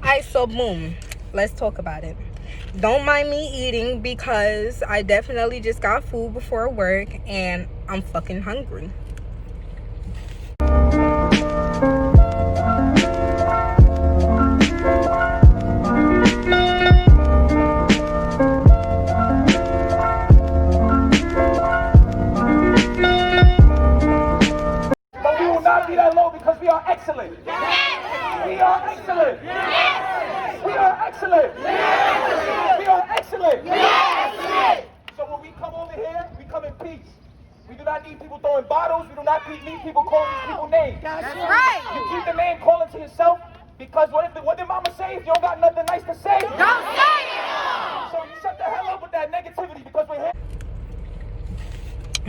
Alright, so boom. Let's talk about it. Don't mind me eating because I definitely just got food before work and I'm fucking hungry. But we will not be that low because we are excellent. Yes. We are excellent. Yes. We are excellent. Yes. We are excellent. Yes. So when we come over here, we come in peace. We do not need people throwing bottles. We do not need people calling people names. That's right. You keep the name calling to yourself because what did mama say? If you don't got nothing nice to say, Don't say it. so you shut the hell up with that negativity because we're here.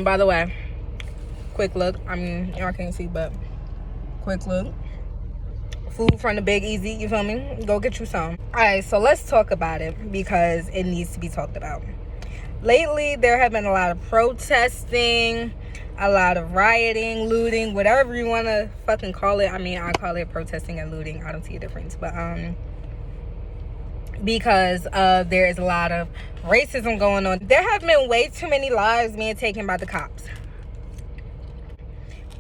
By the way, quick look. I mean, y'all can't see, but quick look. Food from the Big Easy, you feel me? Go get you some. Alright, so let's talk about it because it needs to be talked about. Lately, there have been a lot of protesting, a lot of rioting, looting, whatever you want to fucking call it. I mean, I call it protesting and looting. I don't see a difference. But, because there is a lot of racism going on. There have been way too many lives being taken by the cops.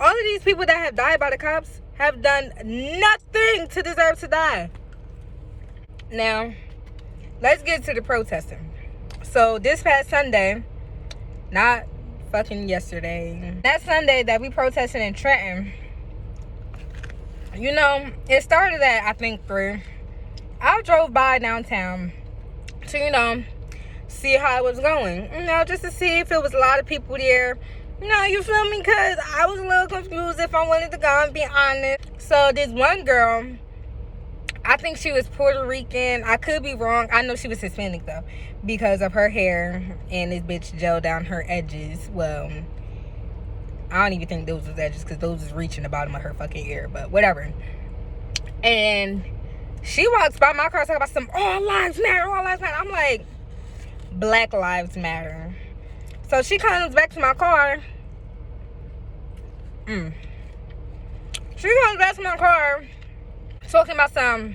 All of these people that have died by the cops have done nothing to deserve to die. Now, let's get to the protesting. So this past Sunday, not fucking yesterday, that Sunday that we protested in Trenton, you know, it started at, I think, 3. I drove by downtown to, you know, see how it was going. You know, just to see if it was a lot of people there. You know, you feel me? Because I was a little confused if I wanted to go and be honest. So this one girl, I think she was Puerto Rican. I could be wrong. I know she was Hispanic, though, because of her hair and this bitch gel down her edges. Well, I don't even think those was edges because those was reaching the bottom of her fucking ear, but whatever. And she walks by my car talking about some all lives matter, all lives matter. I'm like, Black Lives Matter. So she comes back to my car. She comes back to my car talking about some,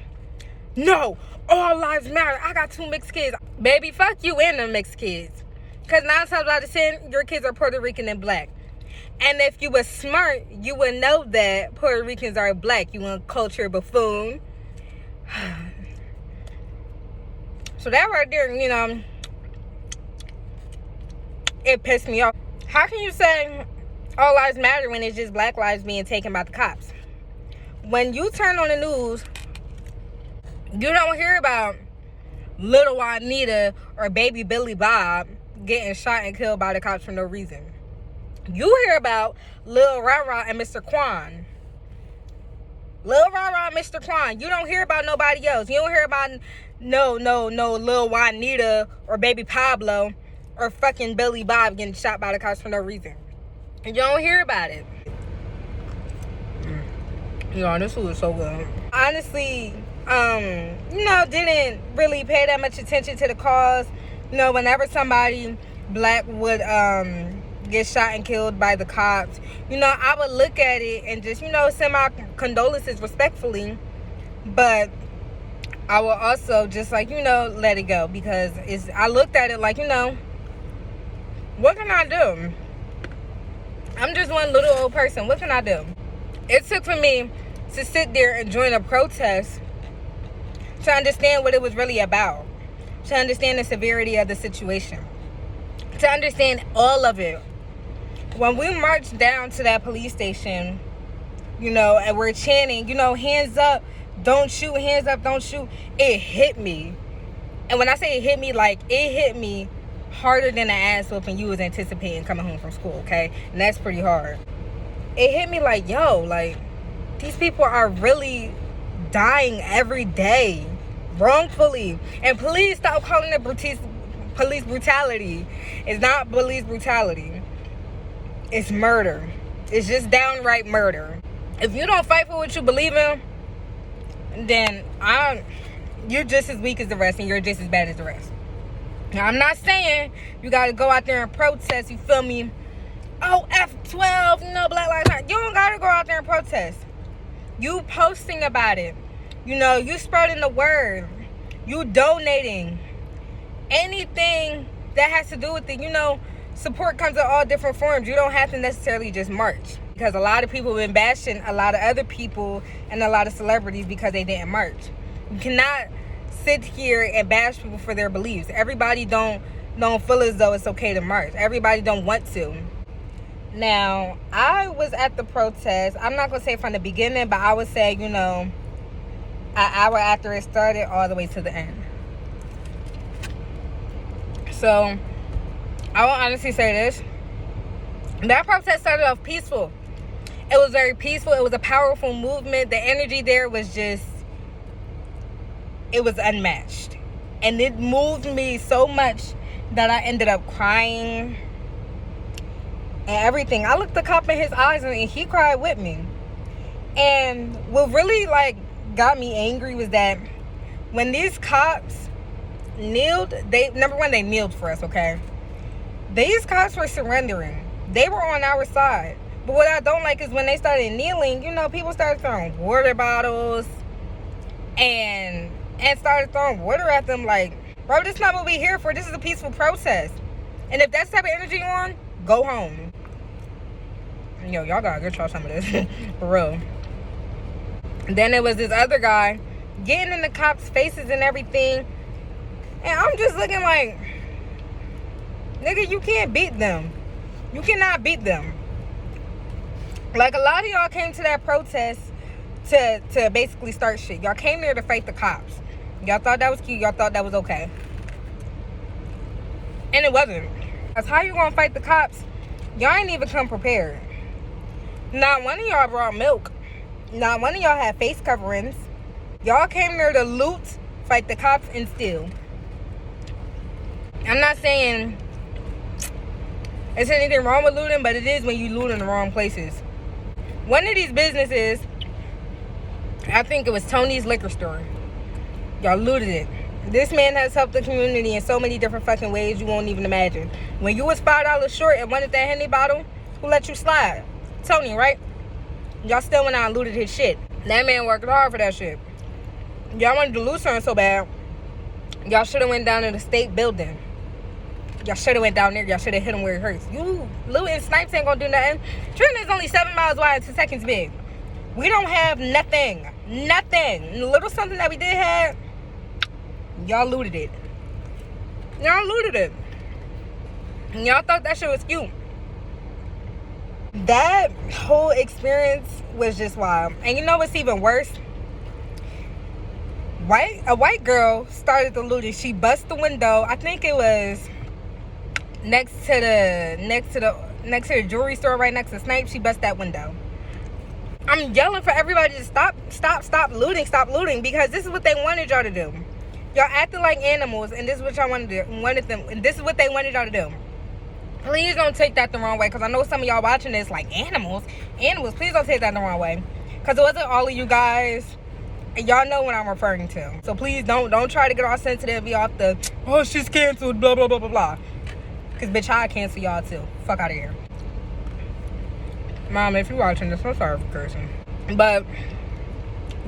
no, all lives matter. I got 2 mixed kids. Baby, fuck you and the mixed kids. Because 9 times out of 10, your kids are Puerto Rican and black. And if you were smart, you would know that Puerto Ricans are black. You a culture buffoon. So that right there, you know, it pissed me off. How can you say all lives matter when it's just black lives being taken by the cops? When you turn on the news, you don't hear about little Juanita or baby Billy Bob getting shot and killed by the cops for no reason. You hear about Lil Rara and Mr. Quan. Lil Rara and Mr. Quan. You don't hear about nobody else. You don't hear about no Lil Juanita or baby Pablo or fucking Billy Bob getting shot by the cops for no reason. You don't hear about it. Yo, this food is so good. Honestly, you know, didn't really pay that much attention to the cause. You know, whenever somebody black would get shot and killed by the cops, you know, I would look at it and just, you know, send my condolences respectfully. But I will also just, like, you know, let it go. Because I looked at it like, you know, what can I do? I'm just one little old person. What can I do? It took for me to sit there and join a protest to understand what it was really about, to understand the severity of the situation, to understand all of it. When we marched down to that police station, you know, and we're chanting, you know, hands up, don't shoot, hands up, don't shoot, it hit me. And when I say it hit me, like, it hit me harder than an ass whooping you was anticipating coming home from school, okay? And that's pretty hard. It hit me like, yo, like, these people are really dying every day wrongfully. And please stop calling it police brutality. It's not police brutality. It's murder. It's just downright murder. If you don't fight for what you believe in, then you're just as weak as the rest and you're just as bad as the rest. Now, I'm not saying you got to go out there and protest, you feel me? Oh, F12, you know, Black Lives Matter. You don't got to go out there and protest. You posting about it, You know, you spreading the word. You donating. Anything that has to do with it, you know, support comes in all different forms. You don't have to necessarily just march. Because a lot of people have been bashing a lot of other people and a lot of celebrities because they didn't march. You cannot sit here and bash people for their beliefs. Everybody don't feel as though it's okay to march. Everybody don't want to. Now, I was at the protest. I'm not going to say from the beginning, but I would say, you know, an hour after it started all the way to the end. So, I will honestly say this. That protest started off peaceful. It was very peaceful. It was a powerful movement. The energy there was just, it was unmatched. And it moved me so much that I ended up crying and everything. I looked the cop in his eyes and he cried with me. And what really like got me angry was that when these cops kneeled, number one, they kneeled for us, okay? These cops were surrendering. They were on our side. But what I don't like is when they started kneeling, you know, people started throwing water bottles and started throwing water at them. Like, bro, this is not what we're here for. This is a peaceful protest. And if that's the type of energy you on, go home. Yo, y'all gotta get y'all some of this. For real. Then there was this other guy getting in the cops' faces and everything. And I'm just looking like, nigga, you can't beat them. You cannot beat them. Like, a lot of y'all came to that protest to basically start shit. Y'all came there to fight the cops. Y'all thought that was cute. Y'all thought that was okay. And it wasn't. That's how you gonna fight the cops. Y'all ain't even come prepared. Not one of y'all brought milk. Not one of y'all had face coverings. Y'all came there to loot, fight the cops, and steal. I'm not saying there's anything wrong with looting, but it is when you loot in the wrong places. One of these businesses, I think it was Tony's liquor store. Y'all looted it. This man has helped the community in so many different fucking ways you won't even imagine. When you was $5 short and wanted that Henny bottle, who let you slide? Tony, right? Y'all still went out and looted his shit. That man worked hard for that shit. Y'all wanted to loot something so bad, y'all should have went down to the state building. Y'all should have went down there. Y'all should have hit him where it hurts. You looting snipes ain't gonna do nothing. Trenton is only 7 miles wide and 2 seconds big. We don't have nothing. Nothing. The little something that we did have, y'all looted it. Y'all looted it. And y'all thought that shit was cute. That whole experience was just wild. And you know what's even worse? A white girl started the looting. She bust the window. I think it was next to the jewelry store right next to Snipes. She bust that window. I'm yelling for everybody to stop looting because this is what they wanted y'all to do. Y'all acted like animals, and this is what y'all and this is what they wanted y'all to do. Please don't take that the wrong way, because I know some of y'all watching this like animals. Please don't take that the wrong way, because it wasn't all of you guys, and y'all know what I'm referring to. So please don't try to get all sensitive and be off the, oh, she's canceled, blah, blah, blah, blah, blah. Because, bitch, I'll cancel y'all, too. Fuck out of here. Mom, if you're watching this, I'm sorry for cursing. But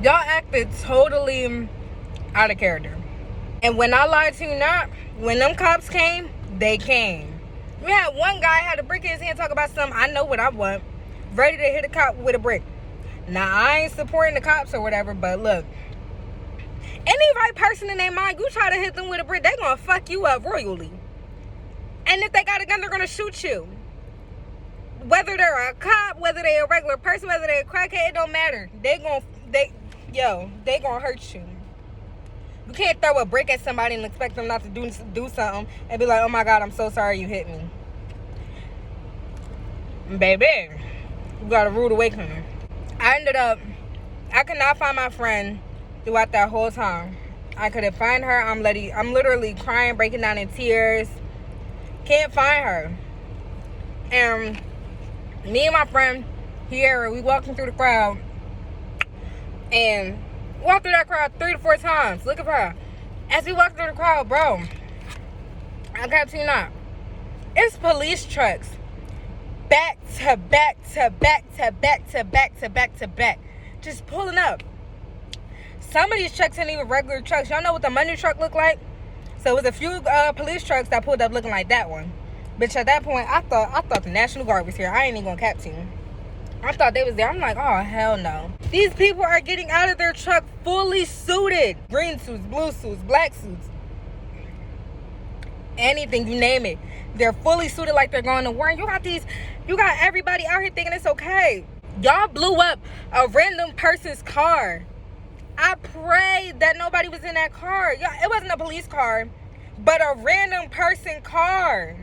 y'all acted totally out of character. And when I lied to you not, when them cops came, they came. We had one guy had a brick in his hand talk about something. I know what I want. Ready to hit a cop with a brick. Now, I ain't supporting the cops or whatever, but look. Any right person in their mind, you try to hit them with a brick, they gonna fuck you up royally. And if they got a gun, they're gonna shoot you. Whether they're a cop, whether they're a regular person, whether they're a crackhead, it don't matter. They gonna hurt you. You can't throw a brick at somebody and expect them not to do something and be like, oh my God, I'm so sorry you hit me. Baby, you got a rude awakening. I could not find my friend throughout that whole time. I couldn't find her. I'm literally crying, breaking down in tears. Can't find her. And me and my friend, Kiara, we walking through the crowd. And walked through that crowd 3 to 4 times. Look at her. As we walked through the crowd, bro, I got to you not. It's police trucks. Back to back to back to back to back to back to back. Just pulling up. Some of these trucks ain't even regular trucks. Y'all know what the money truck look like? So it was a few police trucks that pulled up looking like that one. Bitch, at that point, I thought the National Guard was here. I ain't even gonna cap to you. I thought they was there. I'm like, oh, hell no. These people are getting out of their truck fully suited. Green suits, blue suits, black suits. Anything, you name it. They're fully suited like they're going to war. And you got everybody out here thinking it's okay. Y'all blew up a random person's car. I pray that nobody was in that car. It wasn't a police car, but a random person car.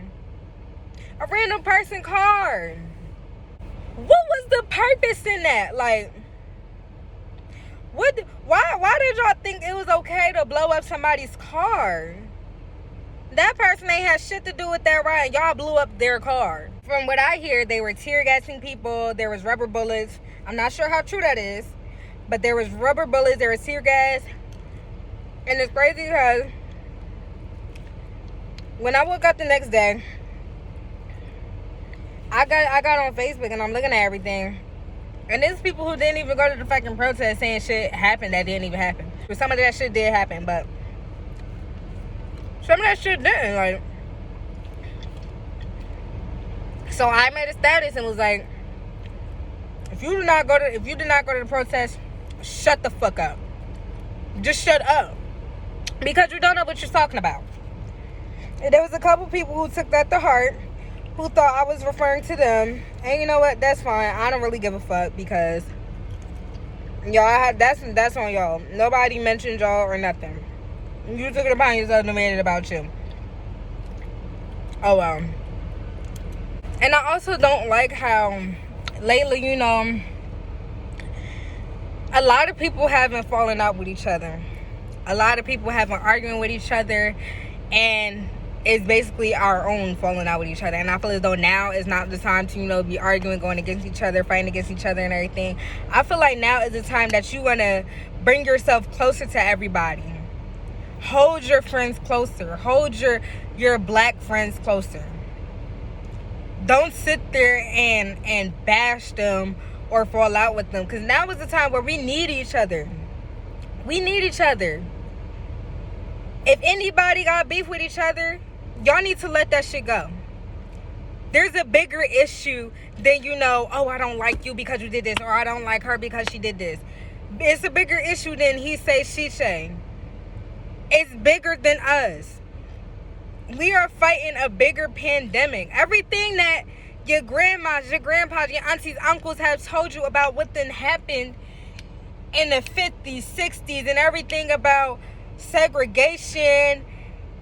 A random person car. What was the purpose in that? Like, what? Why did y'all think it was okay to blow up somebody's car? That person ain't had shit to do with that ride. Y'all blew up their car. From what I hear, they were tear gassing people. There was rubber bullets. I'm not sure how true that is, but there was rubber bullets. There was tear gas, and it's crazy because when I woke up the next day, I got on Facebook and I'm looking at everything, and there's people who didn't even go to the fucking protest saying shit happened that didn't even happen. But some of that shit did happen, but some of that shit didn't. Like, so I made a status and was like, if you did not go to the protest, shut the fuck up. Just shut up, because you don't know what you're talking about. And there was a couple people who took that to heart, who thought I was referring to them. And you know what? That's fine. I don't really give a fuck, because y'all that's on y'all. Nobody mentioned y'all or nothing. You took it upon yourself to make it about you. Oh well. And I also don't like how lately, you know, a lot of people haven't fallen out with each other. A lot of people have been arguing with each other, and it's basically our own falling out with each other. And I feel as though now is not the time to, you know, be arguing, going against each other, fighting against each other and everything. I feel like now is the time that you want to bring yourself closer to everybody. Hold your friends closer. Hold your black friends closer. Don't sit there and bash them or fall out with them, because now is the time where we need each other. We need each other. If anybody got beef with each other, y'all need to let that shit go. There's a bigger issue than, you know, oh, I don't like you because you did this, or I don't like her because she did this. It's a bigger issue than he say, she say. It's bigger than us. We are fighting a bigger pandemic. Everything that your grandmas, your grandpas, your aunties, uncles have told you about what then happened in the 50s, 60s, and everything about segregation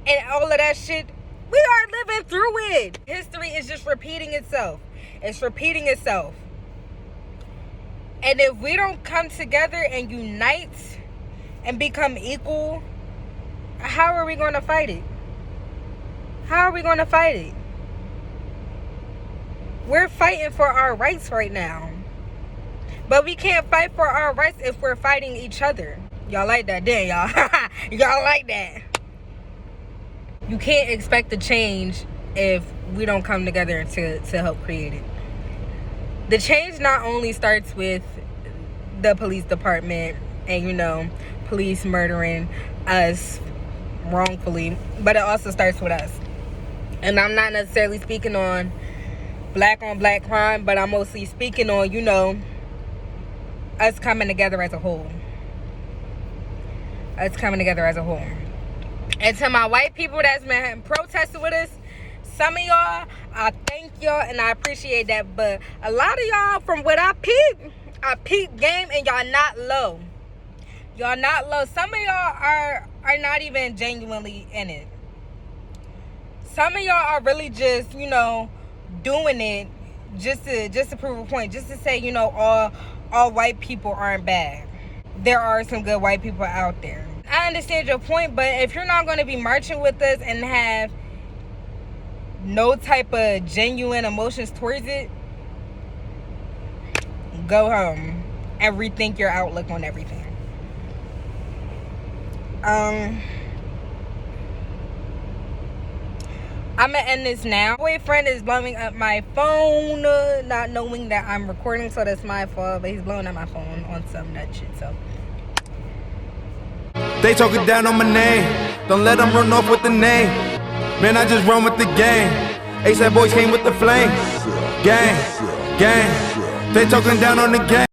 and all of that shit, we are living through it. History is just repeating itself. It's repeating itself. And if we don't come together and unite and become equal, how are we going to fight it? How are we going to fight it? We're fighting for our rights right now. But we can't fight for our rights if we're fighting each other. Y'all like that, didn't y'all? Y'all like that. You can't expect to change if we don't come together to help create it. The change not only starts with the police department and, you know, police murdering us wrongfully, but it also starts with us. And I'm not necessarily speaking on black crime, but I'm mostly speaking on, you know, us coming together as a whole. Us coming together as a whole. And to my white people that's been protesting with us, some of y'all, I thank y'all and I appreciate that. But a lot of y'all, from what I peep game, and y'all not low. Y'all not low. Some of y'all are not even genuinely in it. Some of y'all are really just, you know, doing it just to prove a point, just to say, you know, all white people aren't bad. There are some good white people out there. I understand your point, but if you're not going to be marching with us and have no type of genuine emotions towards it, go home and rethink your outlook on everything. I'm gonna end this now. My boyfriend is blowing up my phone, not knowing that I'm recording, so that's my fault, but he's blowing up my phone on some nut shit, so They talking down on my name. Don't let them run off with the name. Man, I just run with the game. ASAP boys came with the flame. Gang, gang. They talking down on the game.